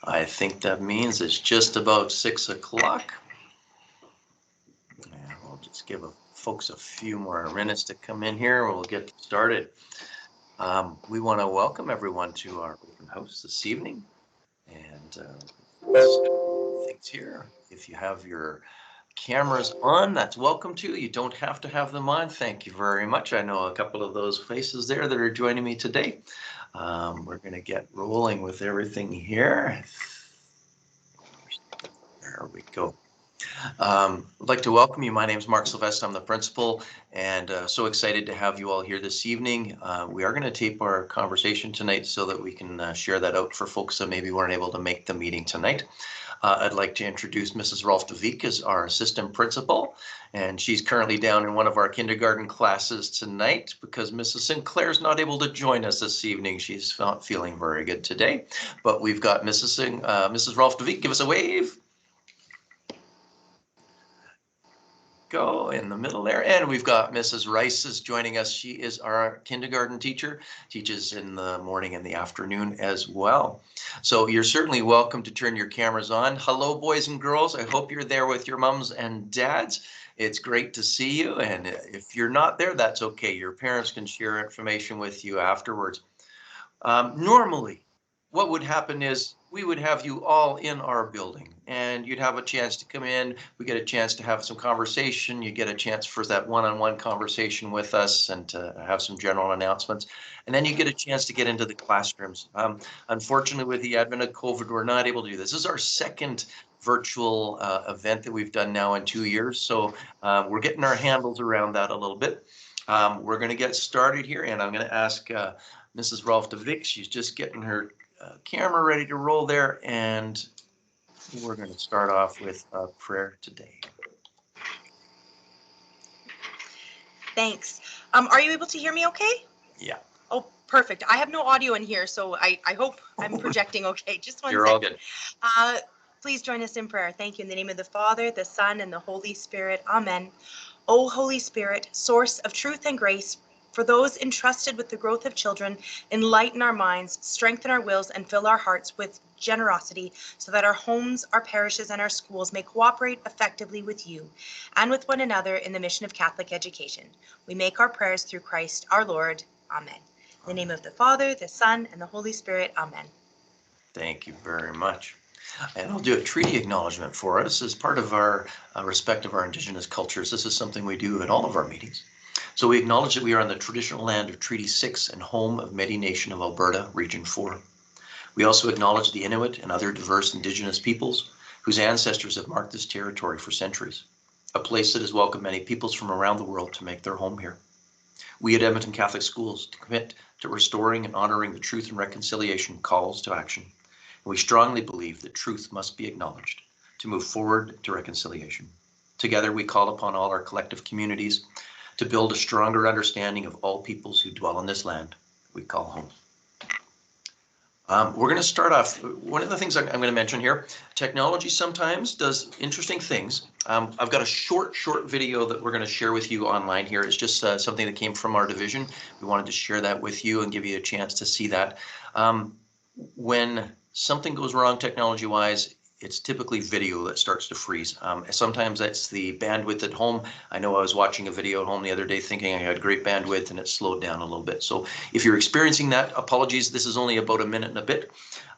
I think that means it's just about 6 o'clock. And we'll just give folks a few more minutes to come in here. We'll get started. We want to welcome everyone to our open house this evening. And things here. If you have your cameras on, that's welcome to. You don't have to have them on. Thank you very much. I know a couple of those faces there that are joining me today. We're going to get rolling with everything here. There we go. I'd like to welcome you. My name is Mark Sylvester. I'm the principal, and so excited to have you all here this evening. We are going to tape our conversation tonight so that we can share that out for folks that maybe weren't able to make the meeting tonight. I'd like to introduce Mrs. Rolf de Viek as our assistant principal, and she's currently down in one of our kindergarten classes tonight because Mrs. Sinclair's not able to join us this evening. She's not feeling very good today, but we've got Mrs. Rolf de Viek. Give us a wave. Go in the middle there, and we've got Mrs. Rice is joining us. She is our kindergarten teacher, teaches in the morning and the afternoon as well. So you're certainly welcome to turn your cameras on. Hello, boys and girls. I hope you're there with your mums and dads. It's great to see you, and if you're not there, that's okay. Your parents can share information with you afterwards. Normally, what would happen is we would have you all in our building and you'd have a chance to come in. We get a chance to have some conversation. You get a chance for that one-on-one conversation with us and to have some general announcements. And then you get a chance to get into the classrooms. Unfortunately, with the advent of COVID, we're not able to do this. This is our second virtual event that we've done now in 2 years. So we're getting our handles around that a little bit. We're going to get started here, and I'm going to ask Mrs. Rolf de Viek. She's just getting her camera ready to roll there, and we're going to start off with a prayer today. Thanks. Are you able to hear me okay? Yeah. Oh, perfect. I have no audio in here, so I hope I'm projecting okay. Just one You're second. All good. Please join us in prayer. Thank you in the name of the Father, the Son, and the Holy Spirit. Amen. O Holy Spirit, source of truth and grace, for those entrusted with the growth of children, enlighten our minds, strengthen our wills, and fill our hearts with generosity so that our homes, our parishes, and our schools may cooperate effectively with you and with one another in the mission of Catholic education. We make our prayers through Christ our Lord. Amen. In the name of the Father, the Son, and the Holy Spirit. Amen. Thank you very much. And I'll do a treaty acknowledgement for us as part of our respect of our Indigenous cultures. This is something we do at all of our meetings. So we acknowledge that we are on the traditional land of Treaty 6 and home of Métis Nation of Alberta, Region 4. We also acknowledge the Inuit and other diverse Indigenous peoples whose ancestors have marked this territory for centuries, a place that has welcomed many peoples from around the world to make their home here. We at Edmonton Catholic Schools commit to restoring and honoring the Truth and Reconciliation calls to action. And we strongly believe that truth must be acknowledged to move forward to reconciliation. Together, we call upon all our collective communities to build a stronger understanding of all peoples who dwell on this land we call home. We're going to start off. One of the things I'm going to mention here, technology sometimes does interesting things. I've got a short video that we're going to share with you online here. It's just something that came from our division. We wanted to share that with you and give you a chance to see that. When something goes wrong technology-wise, it's typically video that starts to freeze. Sometimes that's the bandwidth at home. I know I was watching a video at home the other day thinking I had great bandwidth and it slowed down a little bit. So if you're experiencing that, apologies. This is only about a minute and a bit.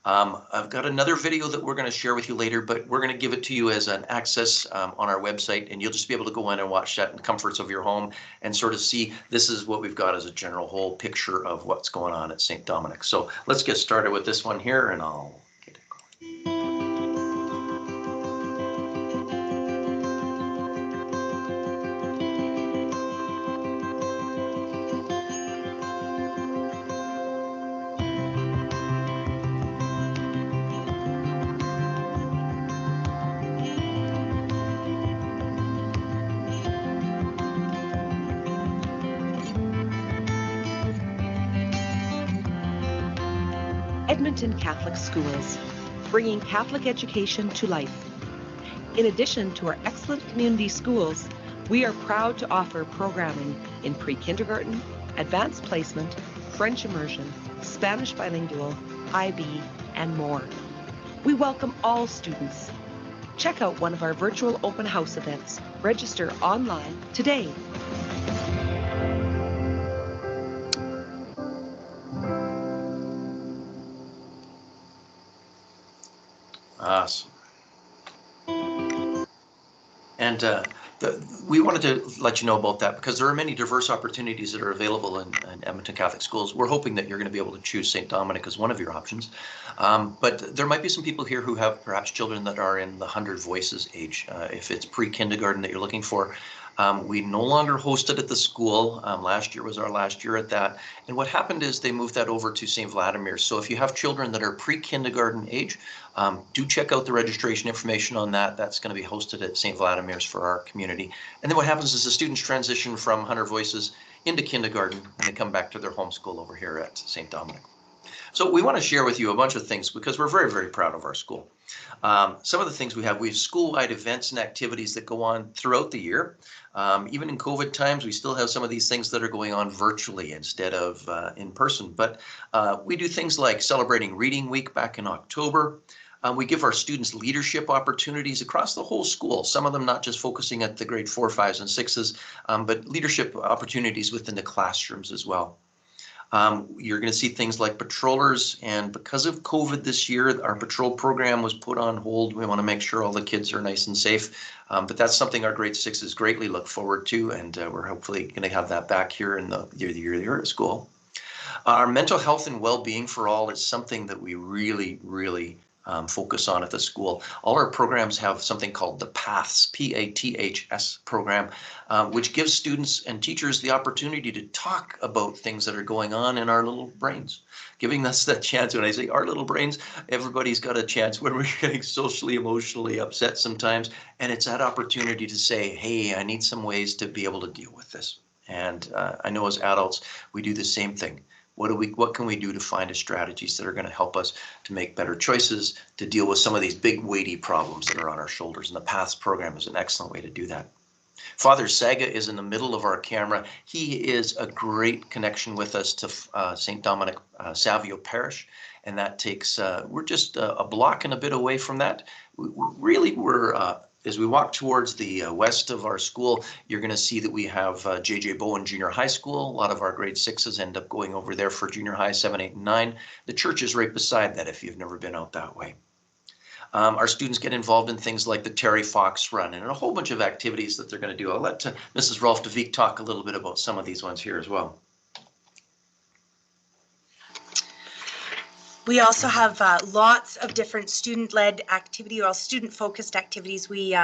I've got another video that we're going to share with you later, but we're going to give it to you as an access on our website, and you'll just be able to go in and watch that in the comforts of your home and sort of see this is what we've got as a general whole picture of what's going on at St. Dominic. So let's get started with this one here, and I'll get it going. Edmonton Catholic Schools, bringing Catholic education to life. In addition to our excellent community schools, we are proud to offer programming in pre-kindergarten, advanced placement, French immersion, Spanish bilingual, IB, and more. We welcome all students. Check out one of our virtual open house events. Register online today. Awesome. And we wanted to let you know about that because there are many diverse opportunities that are available in Edmonton Catholic schools. We're hoping that you're going to be able to choose St. Dominic as one of your options. But there might be some people here who have perhaps children that are in the 100 Voices age. If it's pre-kindergarten that you're looking for, we no longer host it at the school. Last year was our last year at that. And what happened is they moved that over to St. Vladimir's. So if you have children that are pre-kindergarten age, do check out the registration information on that. That's going to be hosted at St. Vladimir's for our community. And then what happens is the students transition from 100 Voices into kindergarten and they come back to their homeschool over here at St. Dominic. So we want to share with you a bunch of things because we're very, very proud of our school. Some of the things we have school-wide events and activities that go on throughout the year. Even in COVID times, we still have some of these things that are going on virtually instead of in person. But we do things like celebrating Reading Week back in October. We give our students leadership opportunities across the whole school, some of them not just focusing at the grade 4, 5s, and 6s, but leadership opportunities within the classrooms as well. You're going to see things like patrollers, and because of COVID this year, our patrol program was put on hold. We want to make sure all the kids are nice and safe, but that's something our grade 6s greatly look forward to, and we're hopefully going to have that back here in the year at school. Our mental health and well-being for all is something that we really focus on at the school. All our programs have something called the PATHS, P-A-T-H-S program, which gives students and teachers the opportunity to talk about things that are going on in our little brains, giving us that chance. When I say our little brains, everybody's got a chance when we're getting socially, emotionally upset sometimes, and it's that opportunity to say, hey, I need some ways to be able to deal with this. And I know as adults, we do the same thing. What can we do to find strategies that are going to help us to make better choices, to deal with some of these big weighty problems that are on our shoulders? And the PATHS program is an excellent way to do that. Father Saga is in the middle of our camera. He is a great connection with us to St. Dominic Savio Parish, and that takes, we're just a block and a bit away from that. As we walk towards the west of our school, you're going to see that we have J.J. Bowen Junior High School. A lot of our grade 6s end up going over there for junior high, 7, 8, and 9. The church is right beside that if you've never been out that way. Our students get involved in things like the Terry Fox Run and a whole bunch of activities that they're going to do. I'll let Mrs. Rolf de Viek talk a little bit about some of these ones here as well. We also have lots of different student-led activity or student-focused activities. We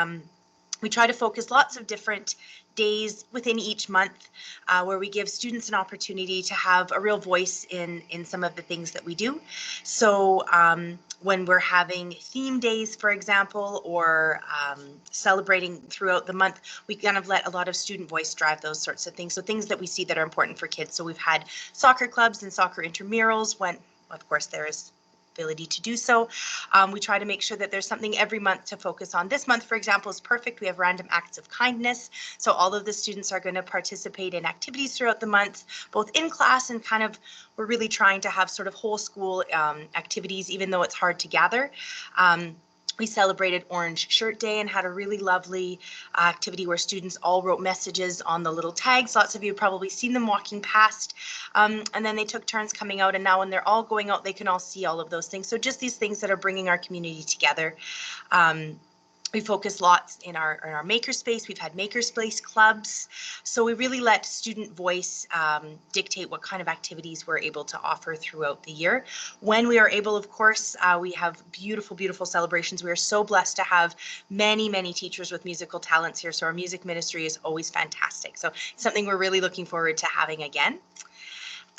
try to focus lots of different days within each month where we give students an opportunity to have a real voice in some of the things that we do. So when we're having theme days, for example, or celebrating throughout the month, we kind of let a lot of student voice drive those sorts of things. So things that we see that are important for kids. So we've had soccer clubs and soccer intramurals when, of course, there is ability to do so. We try to make sure that there's something every month to focus on. This month, for example, is perfect. We have random acts of kindness. So all of the students are going to participate in activities throughout the month, both in class and kind of, we're really trying to have sort of whole school activities, even though it's hard to gather. We celebrated Orange Shirt Day and had a really lovely activity where students all wrote messages on the little tags. Lots of you have probably seen them walking past. And then they took turns coming out, and now when they're all going out, they can all see all of those things. So just these things that are bringing our community together. We focus lots in our makerspace. We've had makerspace clubs. So we really let student voice dictate what kind of activities we're able to offer throughout the year. When we are able, of course, we have beautiful, beautiful celebrations. We are so blessed to have many, many teachers with musical talents here. So our music ministry is always fantastic. So it's something we're really looking forward to having again.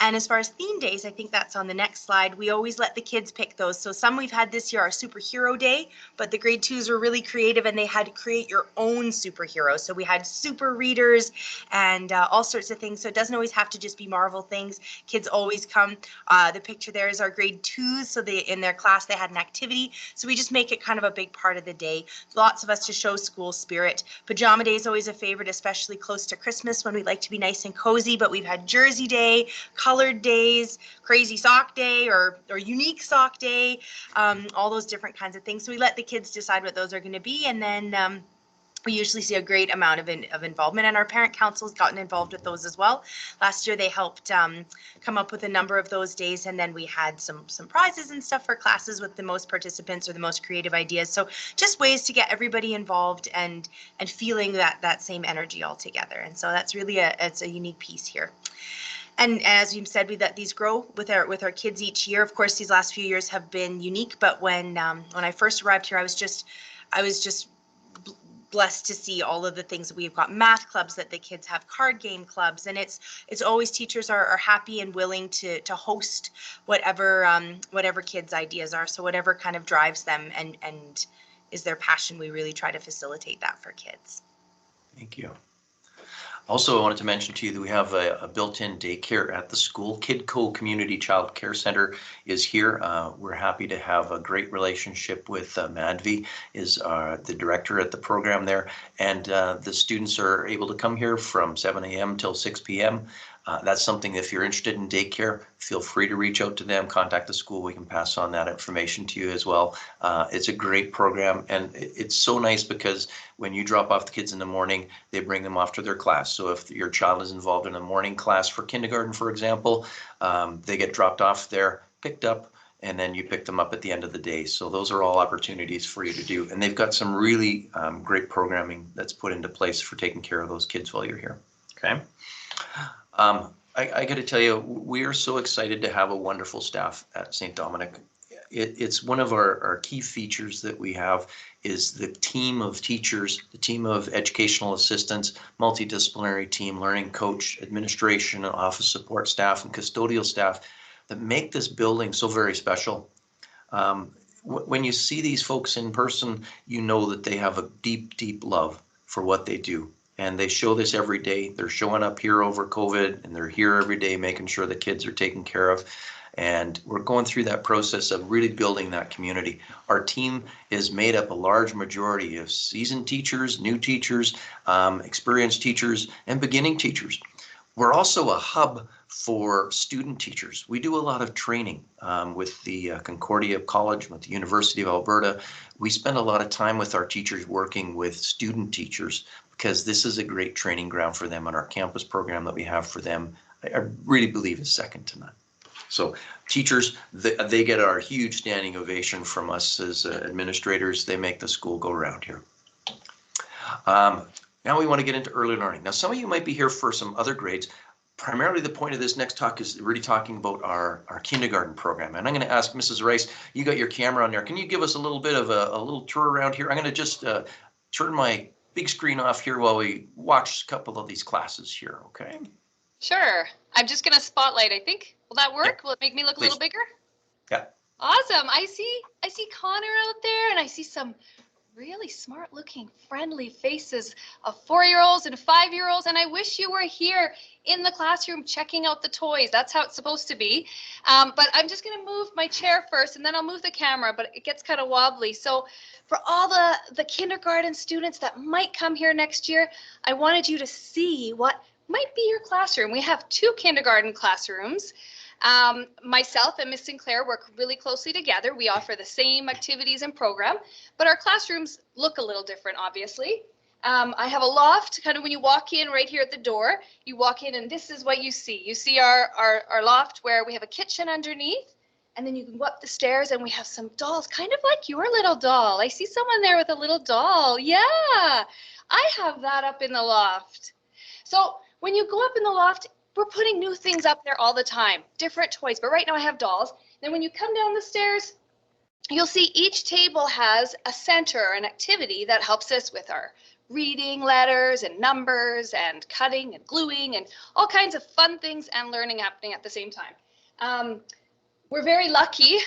And as far as theme days, I think that's on the next slide. We always let the kids pick those. So some we've had this year, our superhero day, but the grade 2s were really creative and they had to create your own superhero. So we had super readers and all sorts of things. So it doesn't always have to just be Marvel things. Kids always come. The picture there is our grade 2s. So in their class, they had an activity. So we just make it kind of a big part of the day. Lots of us to show school spirit. Pajama day is always a favorite, especially close to Christmas when we like to be nice and cozy, but we've had Jersey Day, colored days, crazy sock day or unique sock day, all those different kinds of things. So we let the kids decide what those are going to be, and then we usually see a great amount of involvement, and our parent council has gotten involved with those as well. Last year they helped come up with a number of those days, and then we had some prizes and stuff for classes with the most participants or the most creative ideas. So just ways to get everybody involved and feeling that same energy all together. And so that's really it's a unique piece here. And as you said, we let these grow with our kids each year. Of course, these last few years have been unique, but when I first arrived here, I was just blessed to see all of the things that we've got. Math clubs that the kids have, card game clubs, and it's always teachers are happy and willing to host whatever kids' ideas are. So whatever kind of drives them and is their passion, we really try to facilitate that for kids. Thank you. Also, I wanted to mention to you that we have a built-in daycare at the school. Kidco Community Child Care Center is here. We're happy to have a great relationship with Madhvi, is the director at the program there. And the students are able to come here from 7 a.m. till 6 p.m. That's something, if you're interested in daycare, feel free to reach out to them, contact the school. We can pass on that information to you as well. It's a great program, and it's so nice because when you drop off the kids in the morning, they bring them off to their class. So if your child is involved in a morning class for kindergarten, for example, they get dropped off there, picked up, and then you pick them up at the end of the day. So those are all opportunities for you to do. And they've got some really great programming that's put into place for taking care of those kids while you're here. Okay. I got to tell you, we are so excited to have a wonderful staff at St. Dominic. It's one of our key features that we have is the team of teachers, the team of educational assistants, multidisciplinary team, learning coach, administration, office support staff, and custodial staff that make this building so very special. When you see these folks in person, you know that they have a deep, deep love for what they do. And they show this every day. They're showing up here over COVID, and they're here every day making sure the kids are taken care of. And we're going through that process of really building that community. Our team is made up a large majority of seasoned teachers, new teachers, experienced teachers, and beginning teachers. We're also a hub for student teachers. We do a lot of training with the Concordia College, with the University of Alberta. We spend a lot of time with our teachers working with student teachers because this is a great training ground for them, and our campus program that we have for them, I really believe is second to none. So teachers, they get our huge standing ovation from us as administrators. They make the school go round here. Now we want to get into early learning. Now, some of you might be here for some other grades. Primarily the point of this next talk is really talking about our kindergarten program. And I'm going to ask Mrs. Rice, you got your camera on there. Can you give us a little bit of a little tour around here? I'm going to just turn my big screen off here while we watch a couple of these classes here, okay? Sure. I'm just going to spotlight, I think. Will that work? Yeah. Will it make me look Please. A little bigger? Yeah. Awesome. I see Connor out there, and I see some really smart looking friendly faces of 4-year-olds and 5-year-olds, and I wish you were here in the classroom checking out the toys. That's how it's supposed to be. But I'm just going to move my chair first, and then I'll move the camera, but it gets kind of wobbly. So for all the kindergarten students that might come here next year, I wanted you to see what might be your classroom. We have 2 kindergarten classrooms. Myself and Miss Sinclair work really closely together. We offer the same activities and program, but our classrooms look a little different, obviously. I have a loft, kind of when you walk in right here at the door, you walk in and this is what you see. You see our loft where we have a kitchen underneath, and then you can go up the stairs and we have some dolls, kind of like your little doll. I see someone there with a little doll. Yeah, I have that up in the loft. So when you go up in the loft, we're putting new things up there all the time, different toys, but right now I have dolls. Then when you come down the stairs, you'll see each table has a center, an activity that helps us with our reading letters and numbers and cutting and gluing and all kinds of fun things and learning happening at the same time. We're very lucky.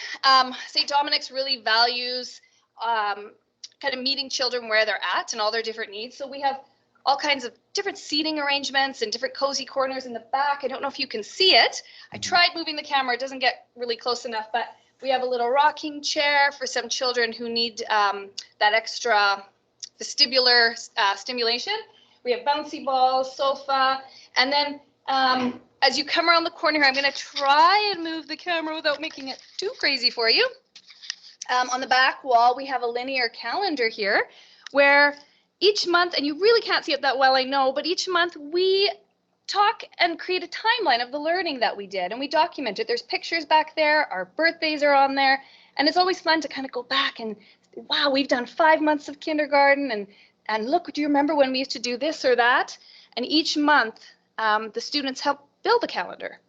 St. Dominic's really values kind of meeting children where they're at and all their different needs. So we have all kinds of different seating arrangements and different cozy corners in the back. I don't know if you can see it. I tried moving the camera. It doesn't get really close enough, but we have a little rocking chair for some children who need that extra vestibular stimulation. We have bouncy balls, sofa, and then As you come around the corner here, I'm going to try and move the camera without making it too crazy for you. On the back wall, we have a linear calendar here where each month, and you really can't see it that well, I know, but each month we talk and create a timeline of the learning that we did, and we document it. There's pictures back there, our birthdays are on there, and it's always fun to kind of go back and, wow, we've done 5 months of kindergarten, and look, do you remember when we used to do this or that? And each month, the students help build a calendar.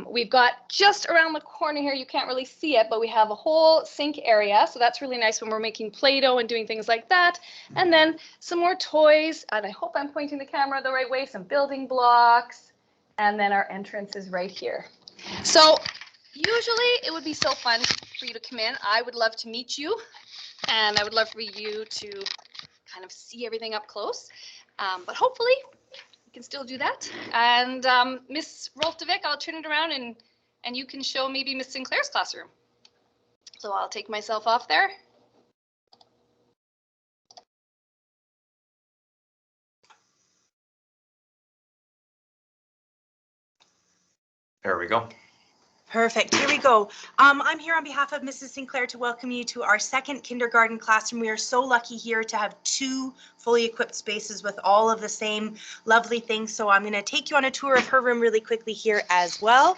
We've got just around the corner here, you can't really see it, but we have a whole sink area. So that's really nice when we're making Play-Doh and doing things like that. And then some more toys, and I hope I'm pointing the camera the right way, some building blocks, and then our entrance is right here. So usually it would be so fun for you to come in. I would love to meet you, and I would love for you to kind of see everything up close. But hopefully you can still do that. And Miss Rolftovic, I'll turn it around and you can show maybe Miss Sinclair's classroom. So I'll take myself off there. There we go. Perfect. Here we go. I'm here on behalf of Mrs. Sinclair to welcome you to our second kindergarten classroom. We are so lucky here to have 2 fully equipped spaces with all of the same lovely things. So I'm going to take you on a tour of her room really quickly here as well.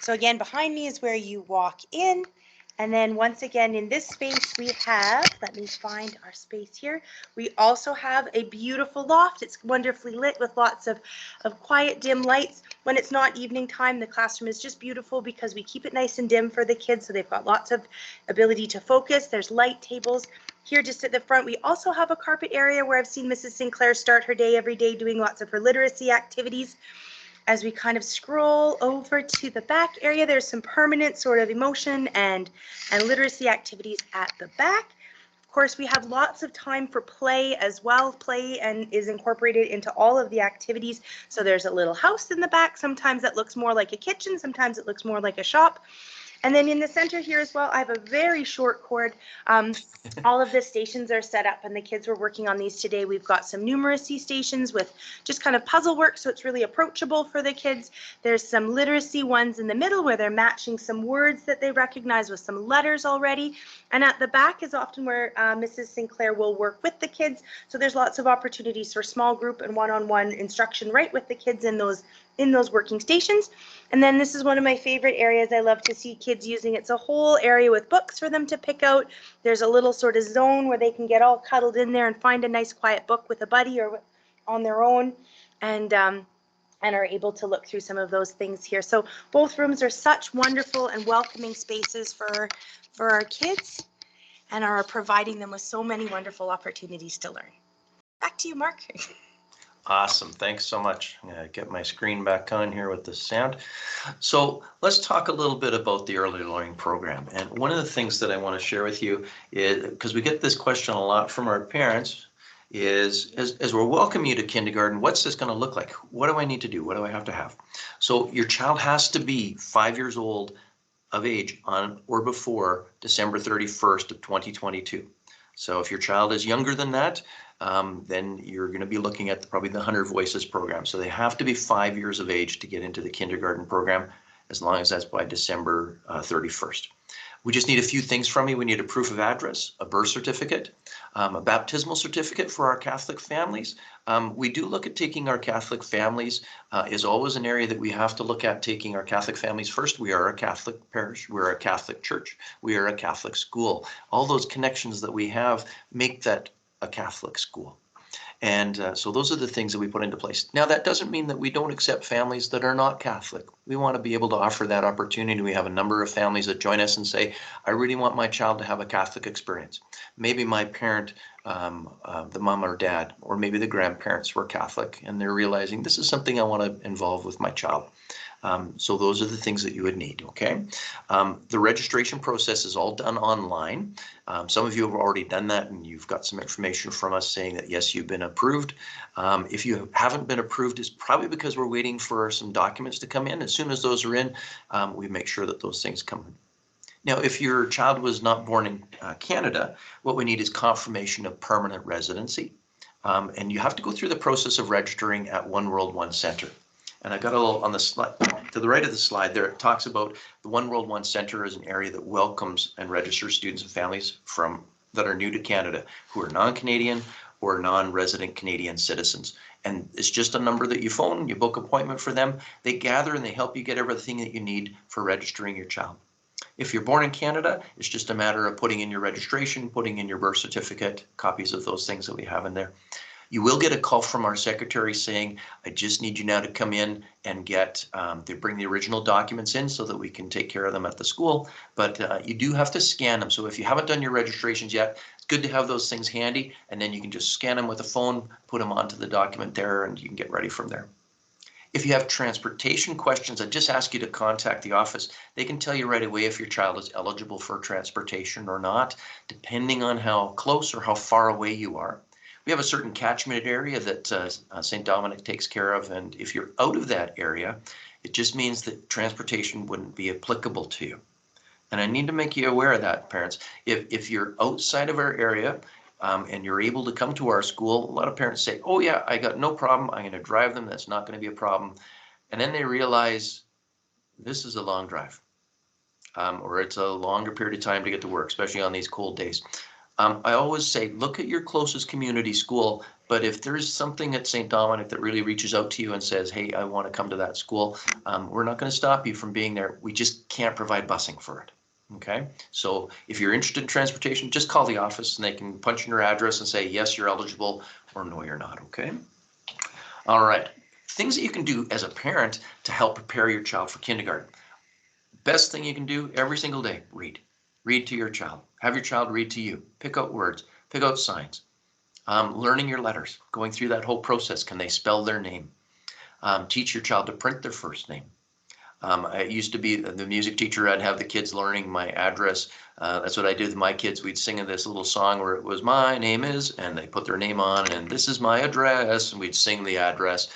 So again, behind me is where you walk in. And then once again, in this space, we have, let me find our space here. We also have a beautiful loft. It's wonderfully lit with lots of quiet, dim lights. When it's not evening time, the classroom is just beautiful because we keep it nice and dim for the kids. So they've got lots of ability to focus. There's light tables here just at the front. We also have a carpet area where I've seen Mrs. Sinclair start her day every day doing lots of her literacy activities. As we kind of scroll over to the back area, there's some permanent sort of emotion and literacy activities at the back. Of course, we have lots of time for play as well. Play and is incorporated into all of the activities. So there's a little house in the back. Sometimes it looks more like a kitchen. Sometimes it looks more like a shop. And then in the center here as well, I have a very short cord. All of the stations are set up and the kids were working on these today. We've got some numeracy stations with just kind of puzzle work, so it's really approachable for the kids. There's some literacy ones in the middle where they're matching some words that they recognize with some letters already. And at the back is often where Mrs. Sinclair will work with the kids. So there's lots of opportunities for small group and one-on-one instruction right with the kids in those working stations. And then this is one of my favorite areas I love to see kids using. It's a whole area with books for them to pick out. There's a little sort of zone where they can get all cuddled in there and find a nice quiet book with a buddy or on their own, and are able to look through some of those things here. So both rooms are such wonderful and welcoming spaces for our kids and are providing them with so many wonderful opportunities to learn. Back to you, Mark. Awesome. Thanks so much. I'm gonna get my screen back on here with the sound. So let's talk a little bit about the early learning program. And one of the things that I want to share with you is, because we get this question a lot from our parents, is as we're welcoming you to kindergarten, what's this going to look like? What do I need to do? What do I have to have? So your child has to be 5 years old of age on or before December 31st of 2022. So if your child is younger than that, then you're going to be looking at probably the 100 Voices program. So they have to be 5 years of age to get into the kindergarten program, as long as that's by December 31st. We just need a few things from you. We need a proof of address, a birth certificate, a baptismal certificate for our Catholic families. We do look at taking our Catholic families, is always an area that we have to look at taking our Catholic families first. We are a Catholic parish, we're a Catholic church, we are a Catholic school. All those connections that we have make that a Catholic school. And so those are the things that we put into place. Now, that doesn't mean that we don't accept families that are not Catholic. We want to be able to offer that opportunity. We have a number of families that join us and say, I really want my child to have a Catholic experience. Maybe my parent, the mom or dad, or maybe the grandparents were Catholic, and they're realizing this is something I want to involve with my child. So those are the things that you would need, okay? The registration process is all done online. Some of you have already done that, and you've got some information from us saying that, yes, you've been approved. If you haven't been approved, it's probably because we're waiting for some documents to come in. As soon as those are in, we make sure that those things come in. Now, if your child was not born in Canada, what we need is confirmation of permanent residency. And you have to go through the process of registering at One World, One Center. And I got a little on the slide, to the right of the slide there, it talks about the One World One Center is an area that welcomes and registers students and families that are new to Canada, who are non-Canadian or non-resident Canadian citizens. And it's just a number that you phone, you book an appointment for them. They gather and they help you get everything that you need for registering your child. If you're born in Canada, it's just a matter of putting in your registration, putting in your birth certificate, copies of those things that we have in there. You will get a call from our secretary saying, I just need you now to come in and they bring the original documents in so that we can take care of them at the school. But you do have to scan them. So if you haven't done your registrations yet, it's good to have those things handy. And then you can just scan them with a phone, put them onto the document there, and you can get ready from there. If you have transportation questions, I just ask you to contact the office. They can tell you right away if your child is eligible for transportation or not, depending on how close or how far away you are. We have a certain catchment area that St. Dominic takes care of, and if you're out of that area, it just means that transportation wouldn't be applicable to you. And I need to make you aware of that, parents. If you're outside of our area and you're able to come to our school, a lot of parents say, oh yeah, I got no problem, I'm going to drive them, that's not going to be a problem. And then they realize this is a long drive, or it's a longer period of time to get to work, especially on these cold days. I always say, look at your closest community school, but if there's something at St. Dominic that really reaches out to you and says, hey, I want to come to that school, we're not going to stop you from being there. We just can't provide busing for it. Okay, so if you're interested in transportation, just call the office and they can punch in your address and say, yes, you're eligible, or no, you're not. Okay. All right. Things that you can do as a parent to help prepare your child for kindergarten. Best thing you can do every single day, read. Read to your child. Have your child read to you. Pick out words. Pick out signs. Learning your letters. Going through that whole process. Can they spell their name? Teach your child to print their first name. It used to be the music teacher. I'd have the kids learning my address. That's what I did with my kids. We'd sing this little song where it was, my name is, and they put their name on, and this is my address, and we'd sing the address.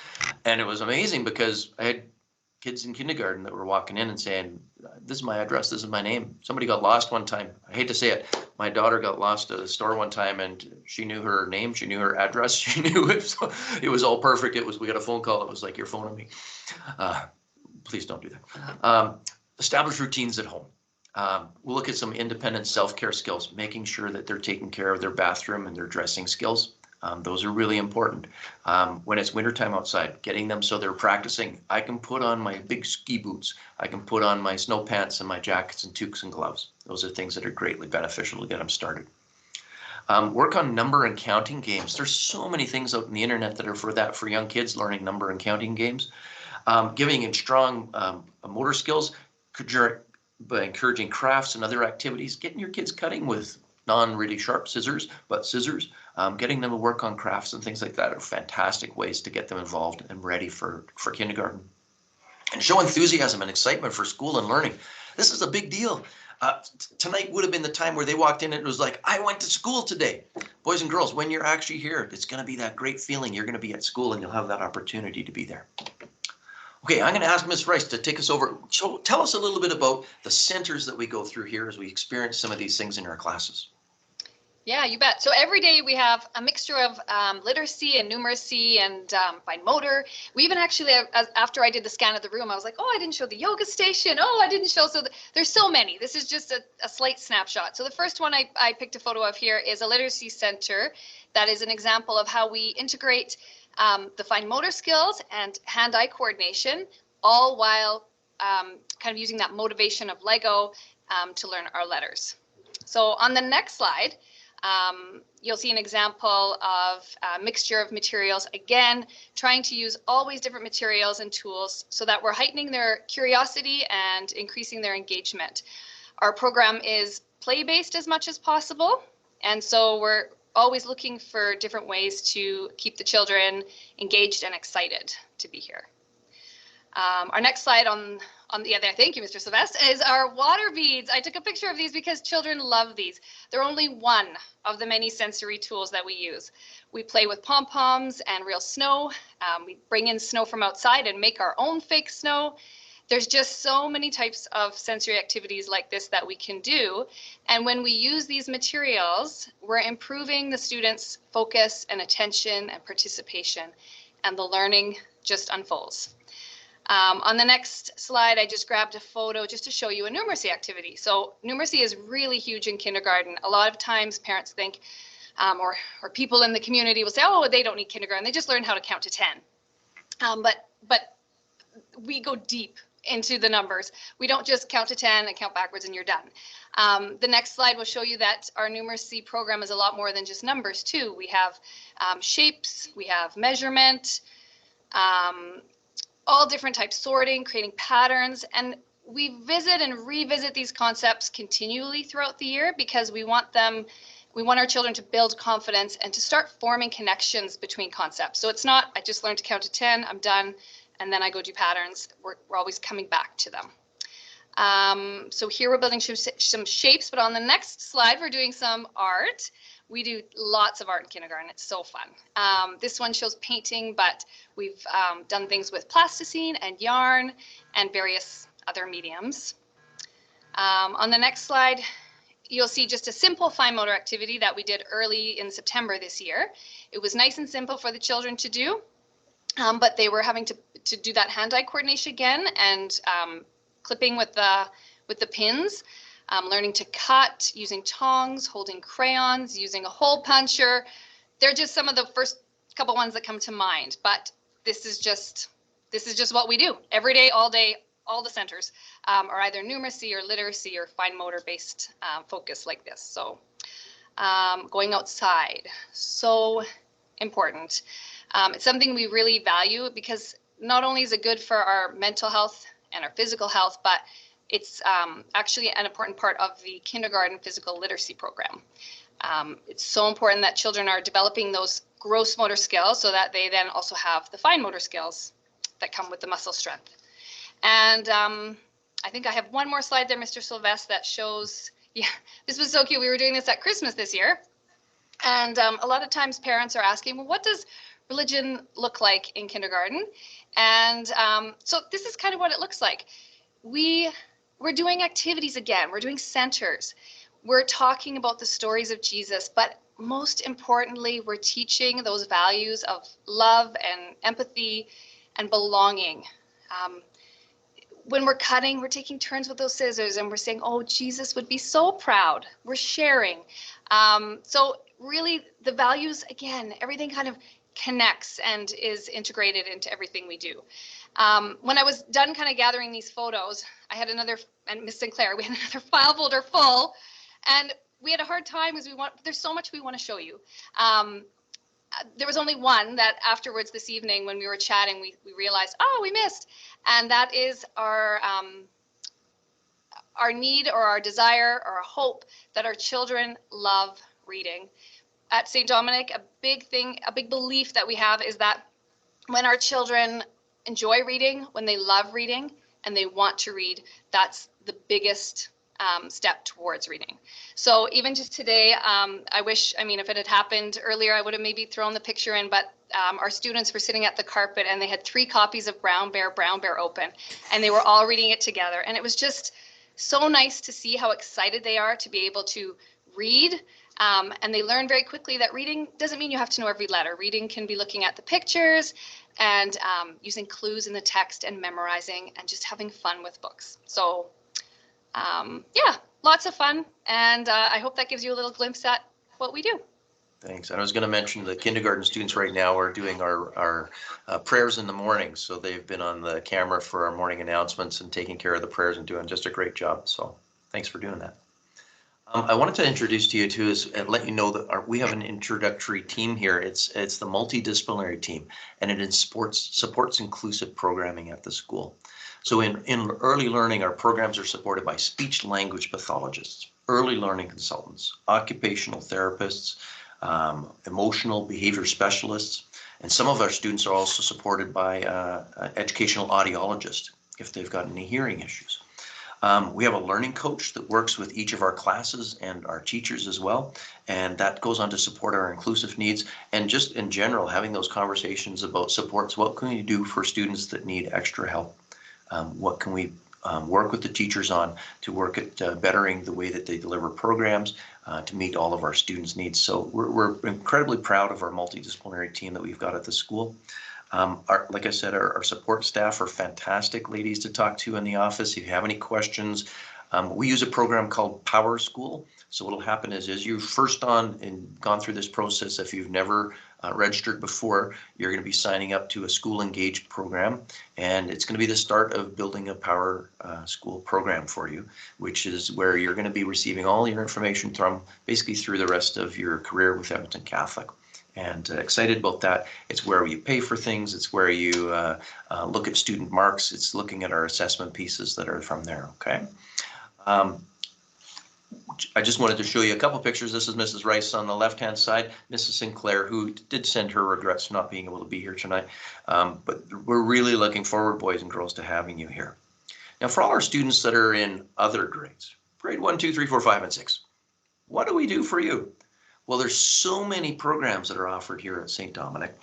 And it was amazing because I had kids in kindergarten that were walking in and saying, this is my address, this is my name. Somebody got lost one time. I hate to say it. My daughter got lost at a store one time and she knew her name, she knew her address, she knew it. So it was all perfect. We got a phone call. It was like, you're phoning me. Please don't do that. Establish routines at home. We'll look at some independent self-care skills, making sure that they're taking care of their bathroom and their dressing skills. Those are really important. When it's wintertime outside, getting them so they're practicing. I can put on my big ski boots. I can put on my snow pants and my jackets and toques and gloves. Those are things that are greatly beneficial to get them started. Work on number and counting games. There's so many things out on the internet that are for young kids learning number and counting games. Giving in strong motor skills, by encouraging crafts and other activities, getting your kids cutting with non-really sharp scissors, but scissors, getting them to work on crafts and things like that are fantastic ways to get them involved and ready for kindergarten. And show enthusiasm and excitement for school and learning. This is a big deal. Tonight would have been the time where they walked in and it was like, I went to school today. Boys and girls, when you're actually here, it's going to be that great feeling. You're going to be at school and you'll have that opportunity to be there. Okay, I'm going to ask Ms. Rice to take us over. So tell us a little bit about the centers that we go through here as we experience some of these things in our classes. Yeah, you bet. So every day we have a mixture of literacy and numeracy and fine motor. We even actually, after I did the scan of the room, I was like, oh, I didn't show the yoga station. Oh, I didn't show. So there's so many. This is just a slight snapshot. So the first one I picked a photo of here is a literacy center. That is an example of how we integrate the fine motor skills and hand-eye coordination, all while kind of using that motivation of Lego to learn our letters. So on the next slide, you'll see an example of a mixture of materials, again, trying to use always different materials and tools so that we're heightening their curiosity and increasing their engagement. Our program is play-based as much as possible, and so we're always looking for different ways to keep the children engaged and excited to be here. Our next slide thank you, Mr. Sylvester, is our water beads. I took a picture of these because children love these. They're only one of the many sensory tools that we use. We play with pom-poms and real snow. We bring in snow from outside and make our own fake snow. There's just so many types of sensory activities like this that we can do. And when we use these materials, we're improving the students' focus and attention and participation, and the learning just unfolds. On the next slide, I just grabbed a photo just to show you a numeracy activity. So numeracy is really huge in kindergarten. A lot of times parents think, or people in the community will say, oh, they don't need kindergarten. They just learn how to count to 10. But we go deep into the numbers. We don't just count to 10 and count backwards and you're done. The next slide will show you that our numeracy program is a lot more than just numbers too. We have shapes, we have measurement, all different types, sorting, creating patterns, and we visit and revisit these concepts continually throughout the year because we want our children to build confidence and to start forming connections between concepts. So it's not, I just learned to count to 10, I'm done, and then I go do patterns. We're always coming back to them. So here we're building some shapes, but on the next slide, we're doing some art. We do lots of art in kindergarten. It's so fun. This one shows painting, but we've done things with plasticine and yarn and various other mediums. On the next slide, you'll see just a simple fine motor activity that we did early in September this year. It was nice and simple for the children to do, but they were having to do that hand-eye coordination again and clipping with the pins. Learning to cut, using tongs, holding crayons, using a hole puncher. They're just some of the first couple ones that come to mind, but this is just what we do every day, all day. All the centers are either numeracy or literacy or fine motor based focus like this. So going outside, so important. It's something we really value because not only is it good for our mental health and our physical health, but it's actually an important part of the kindergarten physical literacy program. It's so important that children are developing those gross motor skills so that they then also have the fine motor skills that come with the muscle strength. And I think I have one more slide there, Mr. Sylvestre, that shows, yeah, this was so cute. We were doing this at Christmas this year. And a lot of times parents are asking, well, what does religion look like in kindergarten? And so this is kind of what it looks like. We're doing activities again. We're doing centers. We're talking about the stories of Jesus, but most importantly, we're teaching those values of love and empathy and belonging. When we're cutting, we're taking turns with those scissors and we're saying, oh, Jesus would be so proud. We're sharing. So really the values, again, everything kind of connects and is integrated into everything we do. When I was done kind of gathering these photos, I had another, and Miss Sinclair, we had another file folder full, and we had a hard time because there's so much we want to show you. There was only one that afterwards this evening when we were chatting, we realized, oh, we missed. And that is our need or our desire or our hope that our children love reading. At St. Dominic, a big belief that we have is that when our children enjoy reading, when they love reading and they want to read, that's the biggest step towards reading. So even just today, if it had happened earlier, I would have maybe thrown the picture in, but our students were sitting at the carpet and they had 3 copies of Brown Bear open, and they were all reading it together. And it was just so nice to see how excited they are to be able to read. And they learn very quickly that reading doesn't mean you have to know every letter. Reading can be looking at the pictures and using clues in the text and memorizing and just having fun with books. So yeah, lots of fun. And I hope that gives you a little glimpse at what we do. Thanks. And I was going to mention the kindergarten students right now are doing our prayers in the morning. So they've been on the camera for our morning announcements and taking care of the prayers and doing just a great job. So thanks for doing that. I wanted to introduce to you too and let you know that we have an introductory team here. It's the multidisciplinary team, and it supports inclusive programming at the school. So in early learning, our programs are supported by speech language pathologists, early learning consultants, occupational therapists, emotional behavior specialists, and some of our students are also supported by educational audiologists if they've got any hearing issues. We have a learning coach that works with each of our classes and our teachers as well, and that goes on to support our inclusive needs and just in general having those conversations about supports. What can we do for students that need extra help? What can we work with the teachers on to work at bettering the way that they deliver programs to meet all of our students' needs? So we're incredibly proud of our multidisciplinary team that we've got at the school. Like I said, our support staff are fantastic ladies to talk to in the office. If you have any questions, we use a program called Power School. So what'll happen is you've first on and gone through this process. If you've never registered before, you're going to be signing up to a school engaged program, and it's going to be the start of building a Power School program for you, which is where you're going to be receiving all your information from basically through the rest of your career with Edmonton Catholic. And excited about that. It's where you pay for things. It's where you look at student marks. It's looking at our assessment pieces that are from there. Okay. I just wanted to show you a couple pictures. This is Mrs. Rice on the left-hand side, Mrs. Sinclair, who did send her regrets for not being able to be here tonight. But we're really looking forward, boys and girls, to having you here. Now, for all our students that are in other grades, grade 1, 2, 3, 4, 5, and 6, what do we do for you? Well, there's so many programs that are offered here at St. Dominic.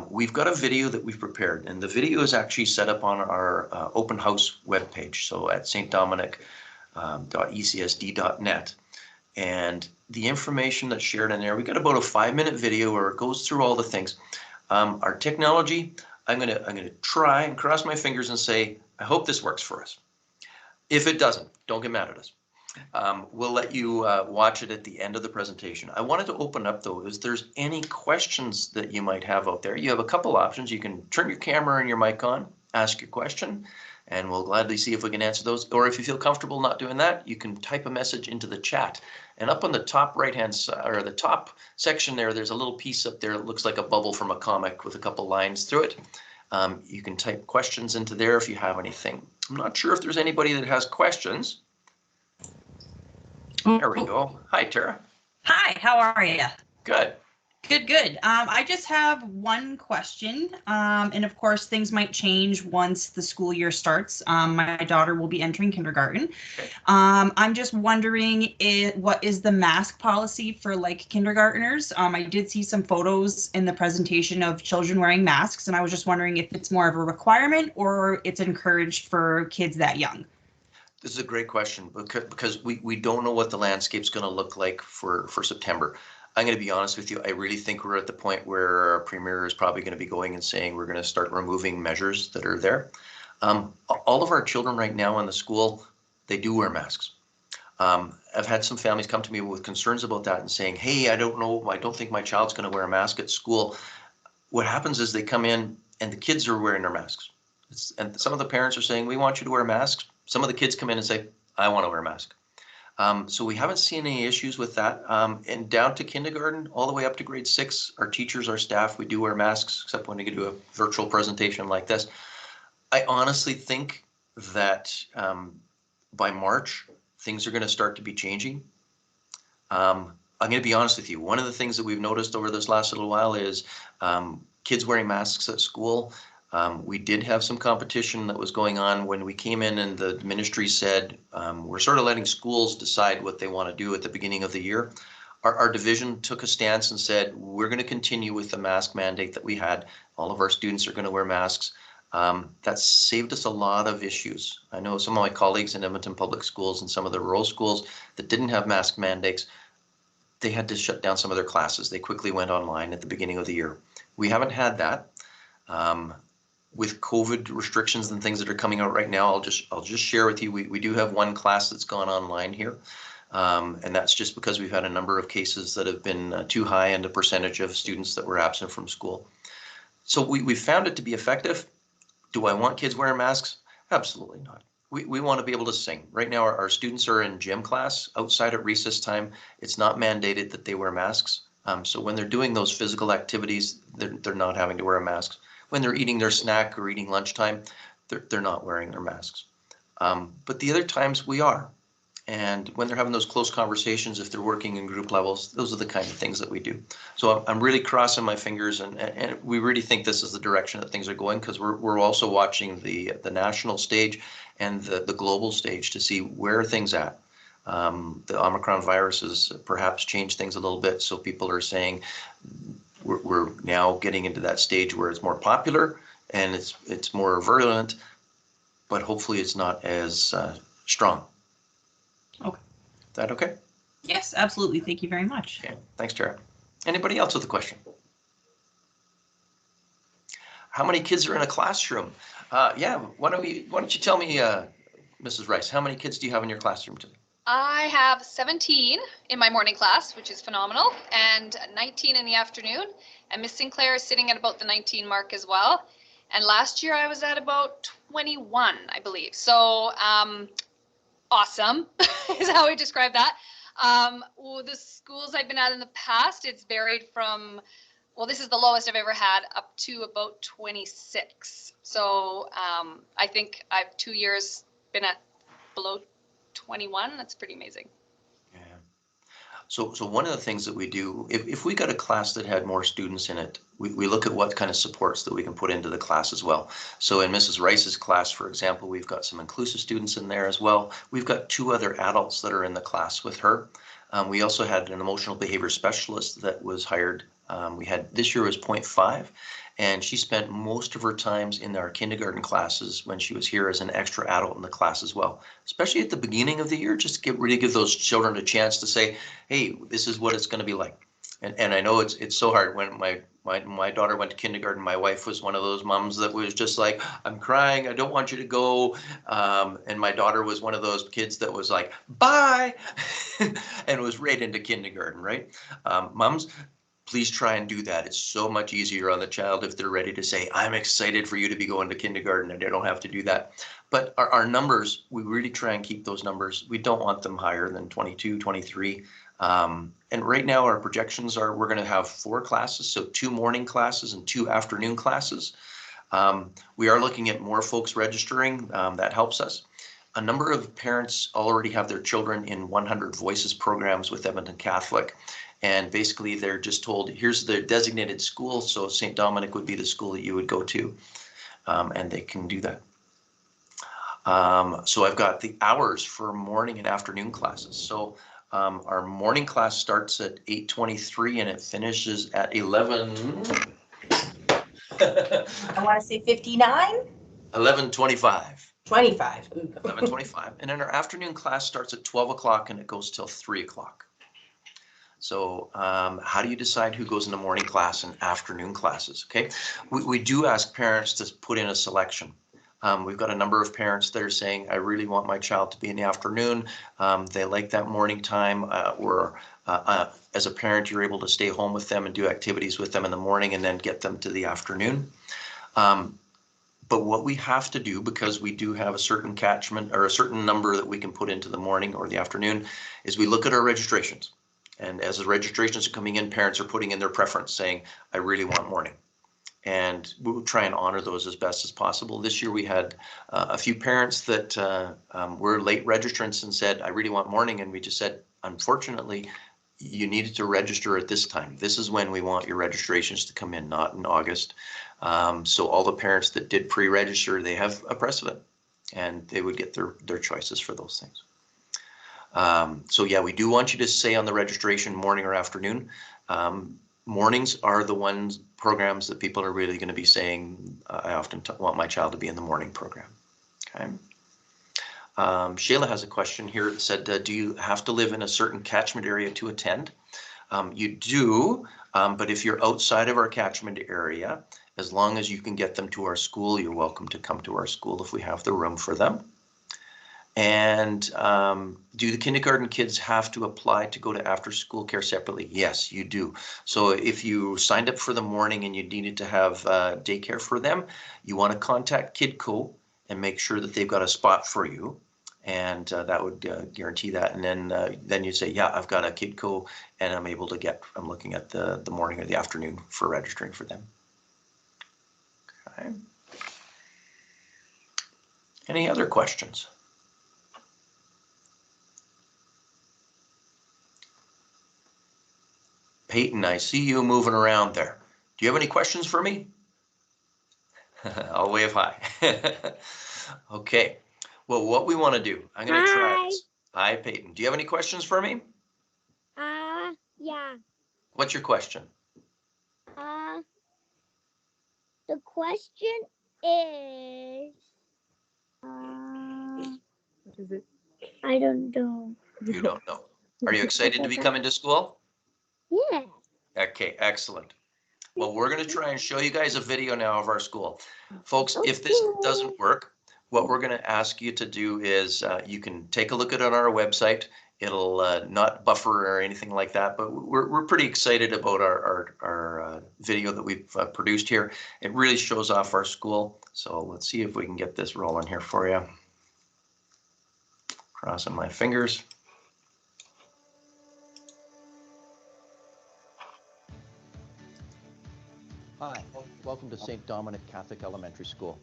We've got a video that we've prepared, and the video is actually set up on our open house webpage, so at stdominic.ecsd.net. And the information that's shared in there, we've got about a 5-minute video where it goes through all the things. Our technology, I'm gonna try and cross my fingers and say, I hope this works for us. If it doesn't, don't get mad at us. We'll let you watch it at the end of the presentation. I wanted to open up though, if there's any questions that you might have out there. You have a couple options. You can turn your camera and your mic on, ask your question, and we'll gladly see if we can answer those. Or if you feel comfortable not doing that, you can type a message into the chat. And up on the top right-hand side, or the top section there, there's a little piece up there that looks like a bubble from a comic with a couple lines through it. You can type questions into there if you have anything. I'm not sure if there's anybody that has questions. There we go. Hi, Tara. Hi, how are you? Good. Good. I just have one question. And of course, things might change once the school year starts. My daughter will be entering kindergarten. Okay. I'm just wondering what is the mask policy for like kindergartners? I did see some photos in the presentation of children wearing masks, and I was just wondering if it's more of a requirement or it's encouraged for kids that young. This is a great question because we don't know what the landscape's going to look like for September. I'm going to be honest with you. I really think we're at the point where our premier is probably going to be going and saying we're going to start removing measures that are there. All of our children right now in the school, they do wear masks. I've had some families come to me with concerns about that and saying, hey, I don't know, I don't think my child's going to wear a mask at school. What happens is they come in and the kids are wearing their masks. And some of the parents are saying, we want you to wear masks. Some of the kids come in and say, I want to wear a mask. So we haven't seen any issues with that. And down to kindergarten, all the way up to grade 6, our teachers, our staff, we do wear masks, except when we do a virtual presentation like this. I honestly think that by March, things are going to start to be changing. I'm going to be honest with you. One of the things that we've noticed over this last little while is kids wearing masks at school. We did have some competition that was going on when we came in, and the ministry said, we're sort of letting schools decide what they want to do at the beginning of the year. Our division took a stance and said, we're going to continue with the mask mandate that we had. All of our students are going to wear masks. That saved us a lot of issues. I know some of my colleagues in Edmonton Public Schools and some of the rural schools that didn't have mask mandates, they had to shut down some of their classes. They quickly went online at the beginning of the year. We haven't had that. With COVID restrictions and things that are coming out right now, I'll just share with you, we do have one class that's gone online here. And that's just because we've had a number of cases that have been too high in the percentage of students that were absent from school. So we found it to be effective. Do I want kids wearing masks? Absolutely not. We want to be able to sing. Right now, our students are in gym class outside at recess time. It's not mandated that they wear masks. So when they're doing those physical activities, they're not having to wear a mask. When they're eating their snack or eating lunchtime, they're not wearing their masks. But the other times we are. And when they're having those close conversations, if they're working in group levels, those are the kind of things that we do. So I'm really crossing my fingers, and we really think this is the direction that things are going, because we're also watching the national stage and the global stage to see where are things at. The Omicron virus has perhaps changed things a little bit. So people are saying we're now getting into that stage where it's more popular and it's more virulent, but hopefully it's not as strong. Okay. Is that okay? Yes, absolutely. Thank you very much. Okay. Thanks, Tara. Anybody else with a question? How many kids are in a classroom? Yeah, why don't you tell me, Mrs. Rice, how many kids do you have in your classroom today? I have 17 in my morning class, which is phenomenal, and 19 in the afternoon. And Miss Sinclair is sitting at about the 19 mark as well. And last year I was at about 21, I believe. So awesome is how I describe that. Well, the schools I've been at in the past, it's varied from, well, this is the lowest I've ever had, up to about 26. So I think I've 2 years been at below 21. That's pretty amazing. Yeah. So one of the things that we do, if we got a class that had more students in it, we look at what kind of supports that we can put into the class as well. So in Mrs. Rice's class, for example, we've got some inclusive students in there as well. We've got 2 other adults that are in the class with her. We also had an emotional behavior specialist that was hired. We had, this year was 0.5, and she spent most of her times in our kindergarten classes when she was here as an extra adult in the class as well, especially at the beginning of the year, just to really give those children a chance to say, hey, this is what it's going to be like. And I know it's so hard. When my daughter went to kindergarten, my wife was one of those moms that was just like, I'm crying, I don't want you to go. And my daughter was one of those kids that was like, bye, and was right into kindergarten, right? Moms, please try and do that. It's so much easier on the child if they're ready to say, I'm excited for you to be going to kindergarten, and they don't have to do that. But our numbers, we really try and keep those numbers. We don't want them higher than 22, 23. And right now our projections are we're going to have 4 classes, so 2 morning classes and 2 afternoon classes. We are looking at more folks registering. That helps us. A number of parents already have their children in 100 Voices programs with Edmonton Catholic. And basically they're just told, here's the designated school. So St. Dominic would be the school that you would go to, and they can do that. So I've got the hours for morning and afternoon classes. So our morning class starts at 8:23 and it finishes at 11. I want to say 59? 11:25. 25. 11:25. And then our afternoon class starts at 12 o'clock and it goes till 3 o'clock. So how do you decide who goes into morning class and afternoon classes? Okay, we do ask parents to put in a selection. We've got a number of parents that are saying, I really want my child to be in the afternoon. They like that morning time, or as a parent, you're able to stay home with them and do activities with them in the morning and then get them to the afternoon. But what we have to do, because we do have a certain catchment or a certain number that we can put into the morning or the afternoon, is we look at our registrations. And as the registrations are coming in, parents are putting in their preference saying, I really want morning. And we'll try and honor those as best as possible. This year we had a few parents that were late registrants and said, I really want morning. And we just said, unfortunately, you needed to register at this time. This is when we want your registrations to come in, not in August. So all the parents that did pre-register, they have a precedent and they would get their choices for those things. So yeah, we do want you to say on the registration morning or afternoon. Mornings are the programs that people are really going to be saying, I often want my child to be in the morning program. Okay. Shayla has a question here that said, do you have to live in a certain catchment area to attend? You do, but if you're outside of our catchment area, as long as you can get them to our school, you're welcome to come to our school if we have the room for them. And do the kindergarten kids have to apply to go to after school care separately? Yes, you do. So if you signed up for the morning and you needed to have daycare for them, you want to contact KidCo and make sure that they've got a spot for you. And that would guarantee that. And then you say, yeah, I've got a KidCo and I'm able to I'm looking at the morning or the afternoon for registering for them. Okay. Any other questions? Peyton, I see you moving around there. Do you have any questions for me? I'll wave hi. Okay. Well, what we want to do, I'm going to try this. Hi, Peyton. Do you have any questions for me? Yeah. What's your question? The question is, what is it? I don't know. You don't know. Are you excited to be coming to school? Yeah. Okay, excellent. Well, we're going to try and show you guys a video now of our school. Folks, if this doesn't work, what we're going to ask you to do is you can take a look at it on our website. It'll not buffer or anything like that, but we're pretty excited about our video that we've produced here. It really shows off our school. So let's see if we can get this rolling here for you. Crossing my fingers. Hi, welcome to St. Dominic Catholic Elementary School.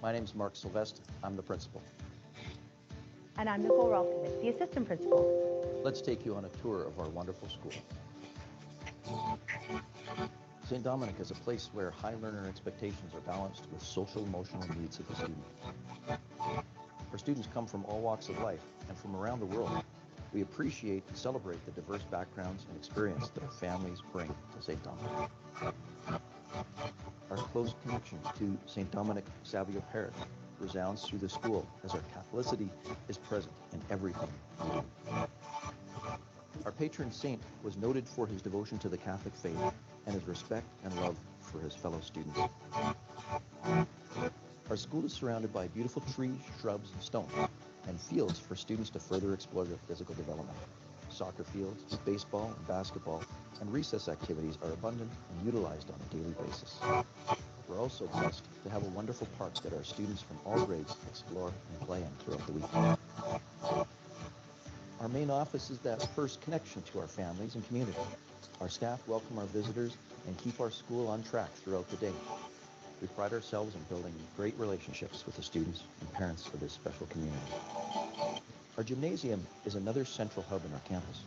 My name is Mark Sylvester. I'm the principal. And I'm Nicole Ralkovich, the assistant principal. Let's take you on a tour of our wonderful school. St. Dominic is a place where high learner expectations are balanced with social emotional needs of the student. Our students come from all walks of life and from around the world. We appreciate and celebrate the diverse backgrounds and experience that our families bring to St. Dominic. Our close connection to St. Dominic Savio Parish resounds through the school as our Catholicity is present in everything we do. Our patron saint was noted for his devotion to the Catholic faith and his respect and love for his fellow students. Our school is surrounded by beautiful trees, shrubs, and stones, and fields for students to further explore their physical development. Soccer fields, baseball and basketball, and recess activities are abundant and utilized on a daily basis. We're also blessed to have a wonderful park that our students from all grades explore and play in throughout the week. Our main office is that first connection to our families and community. Our staff welcome our visitors and keep our school on track throughout the day. We pride ourselves in building great relationships with the students and parents of this special community. Our gymnasium is another central hub in our campus.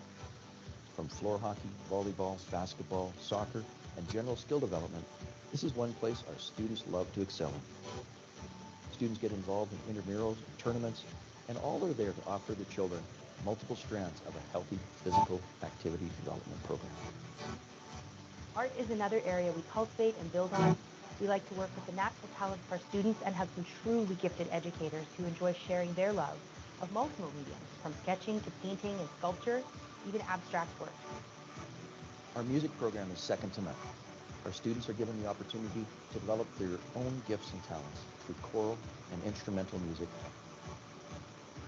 From floor hockey, volleyball, basketball, soccer, and general skill development, this is one place our students love to excel in. Students get involved in intramurals and tournaments, and all are there to offer the children multiple strands of a healthy physical activity development program. Art is another area we cultivate and build on. We like to work with the natural talents of our students and have some truly gifted educators who enjoy sharing their love of multiple mediums, from sketching to painting and sculpture, even abstract work. Our music program is second to none. Our students are given the opportunity to develop their own gifts and talents through choral and instrumental music.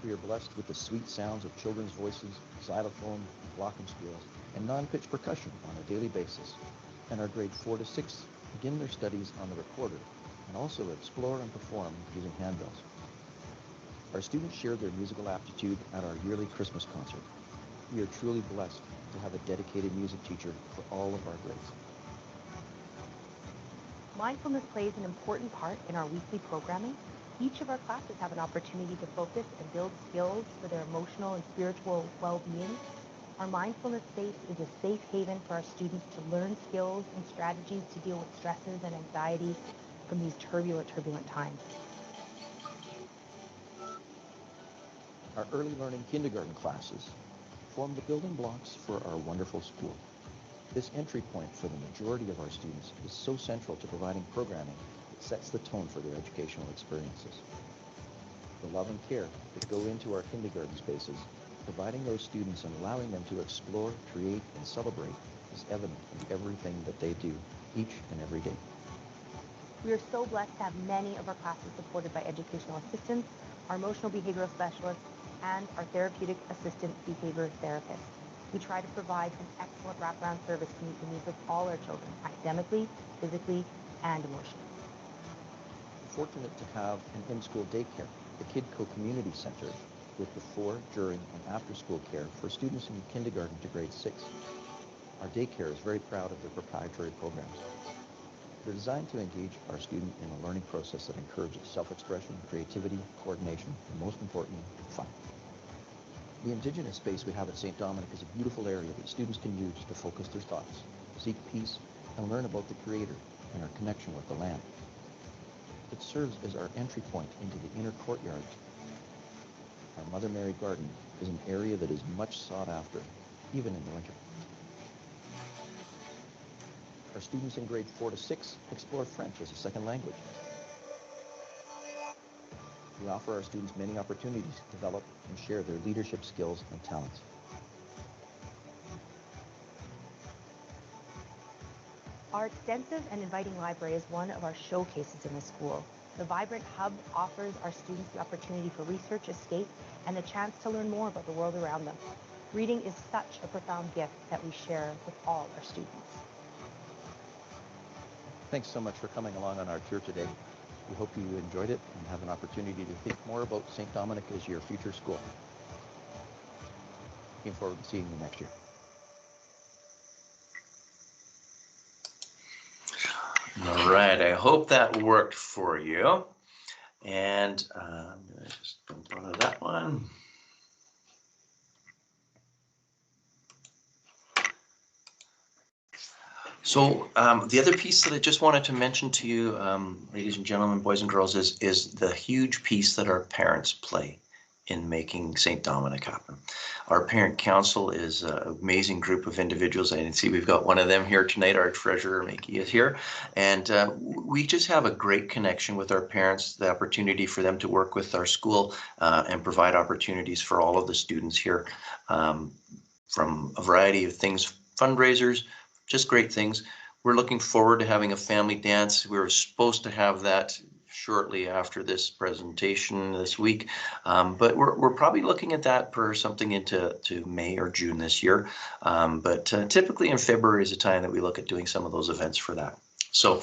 We are blessed with the sweet sounds of children's voices, xylophone, glockenspiels, and non-pitch percussion on a daily basis. And our grade 4 to 6 begin their studies on the recorder and also explore and perform using handbells. Our students share their musical aptitude at our yearly Christmas concert. We are truly blessed to have a dedicated music teacher for all of our grades. Mindfulness plays an important part in our weekly programming. Each of our classes have an opportunity to focus and build skills for their emotional and spiritual well-being. Our mindfulness space is a safe haven for our students to learn skills and strategies to deal with stresses and anxiety from these turbulent times. Our early learning kindergarten classes form the building blocks for our wonderful school. This entry point for the majority of our students is so central to providing programming that sets the tone for their educational experiences. The love and care that go into our kindergarten spaces, providing those students and allowing them to explore, create, and celebrate is evident in everything that they do each and every day. We are so blessed to have many of our classes supported by educational assistants, our emotional behavioral specialists, and our therapeutic assistant behavior therapists. We try to provide an excellent wraparound service to meet the needs of all our children, academically, physically, and emotionally. We're fortunate to have an in-school daycare, the KidCo Community Center, with before, during, and after-school care for students in kindergarten to grade 6. Our daycare is very proud of their proprietary programs. They're designed to engage our student in a learning process that encourages self-expression, creativity, coordination, and most importantly, fun. The Indigenous space we have at St. Dominic is a beautiful area that students can use to focus their thoughts, seek peace, and learn about the Creator and our connection with the land. It serves as our entry point into the inner courtyard. Our Mother Mary Garden is an area that is much sought after, even in the winter. Our students in grade 4 to 6 explore French as a second language. We offer our students many opportunities to develop and share their leadership skills and talents. Our extensive and inviting library is one of our showcases in the school. The vibrant hub offers our students the opportunity for research, escape, and the chance to learn more about the world around them. Reading is such a profound gift that we share with all our students. Thanks so much for coming along on our tour today. We hope you enjoyed it and have an opportunity to think more about St. Dominic as your future school. Looking forward to seeing you next year. All right, I hope that worked for you. And I'm going to just dump out of that one. So the other piece that I just wanted to mention to you, ladies and gentlemen, boys and girls, is the huge piece that our parents play in making St. Dominic happen. Our parent council is an amazing group of individuals. I can see we've got one of them here tonight. Our treasurer, Mickey, is here. And we just have a great connection with our parents, the opportunity for them to work with our school and provide opportunities for all of the students here from a variety of things, fundraisers, just great things. We're looking forward to having a family dance. We were supposed to have that shortly after this presentation this week, but we're probably looking at that for something into May or June this year. But typically in February is a time that we look at doing some of those events for that. So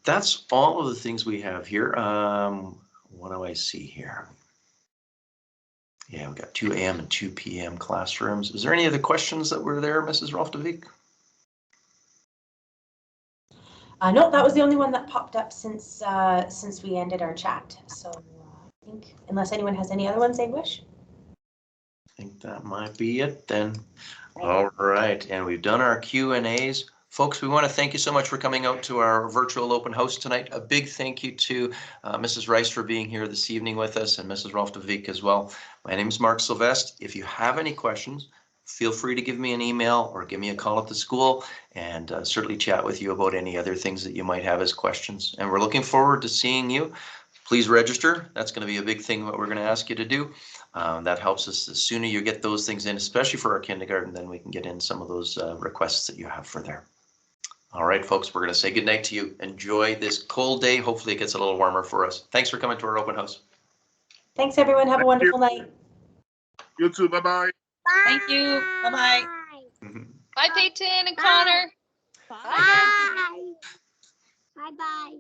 that's all of the things we have here. What do I see here? Yeah, we've got 2 a.m. and 2 p.m. classrooms. Is there any other questions that were there, Mrs. Rolfdevik? No, that was the only one that popped up since we ended our chat. So I think unless anyone has any other ones they wish. I think that might be it then. All right, and we've done our Q&As. Folks, we want to thank you so much for coming out to our virtual open house tonight. A big thank you to Mrs. Rice for being here this evening with us and Mrs. Rolfdevik as well. My name is Mark Sylvestre. If you have any questions, feel free to give me an email or give me a call at the school and certainly chat with you about any other things that you might have as questions. And we're looking forward to seeing you. Please register. That's going to be a big thing what we're going to ask you to do. That helps us. The sooner you get those things in, especially for our kindergarten, then we can get in some of those requests that you have for there. All right, folks, we're going to say goodnight to you. Enjoy this cold day. Hopefully it gets a little warmer for us. Thanks for coming to our open house. Thanks, everyone. Have a wonderful night. You too. Bye-bye. Thank you. Bye-bye. Bye, Peyton and Connor. Bye. Bye-bye.